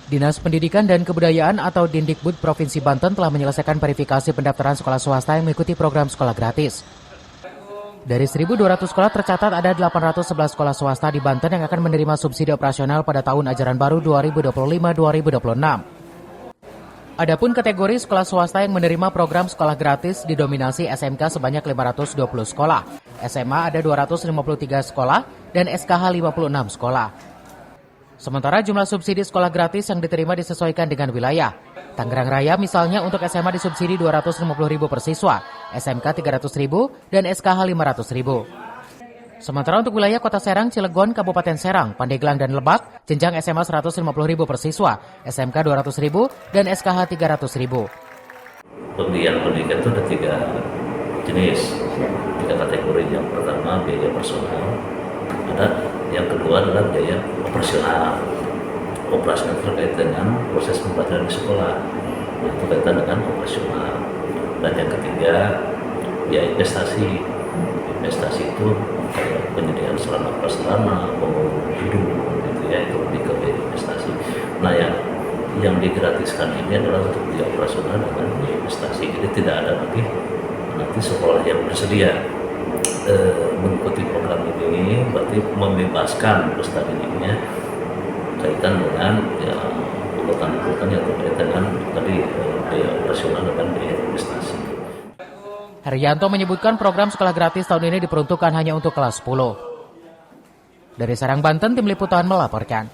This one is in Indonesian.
Dinas Pendidikan dan Kebudayaan atau Dindikbud Provinsi Banten telah menyelesaikan verifikasi pendaftaran sekolah swasta yang mengikuti program sekolah gratis. Dari 1.200 sekolah tercatat ada 811 sekolah swasta di Banten yang akan menerima subsidi operasional pada tahun ajaran baru 2025-2026. Adapun kategori sekolah swasta yang menerima program sekolah gratis didominasi SMK sebanyak 520 sekolah, SMA ada 253 sekolah, dan SKH 56 sekolah. Sementara jumlah subsidi sekolah gratis yang diterima disesuaikan dengan wilayah. Tangerang Raya misalnya untuk SMA disubsidi Rp250.000 per siswa, SMK Rp300.000, dan SKH Rp500.000. Sementara untuk wilayah Kota Serang, Cilegon, Kabupaten Serang, Pandeglang, dan Lebak, jenjang SMA Rp150.000 per siswa, SMK Rp200.000, dan SKH Rp300.000. Pemberian pendidikan itu ada 3 jenis, 3 kategori. Yang pertama biaya personal, yang kedua adalah biaya operasional. Operasional terkait dengan proses pembelajaran di sekolah, itu kaitan dengan operasional. Dan yang ketiga biaya investasi. Investasi itu penyediaan sarana prasarana, pembangunan gedung, gitu ya, itu lebih ke biaya investasi. Nah, yang digratiskan ini adalah untuk biaya operasional dengan biaya investasi. Jadi tidak ada lagi nanti sekolah yang bersedia mengikuti program ini, berarti membebaskan peserta didiknya kaitan dengan urutan-urutan yang berkaitan dengan tadi biaya operasional dan biaya investasi. Haryanto menyebutkan program sekolah gratis tahun ini diperuntukkan hanya untuk kelas 10. Dari Serang, Banten, Tim Liputan melaporkan.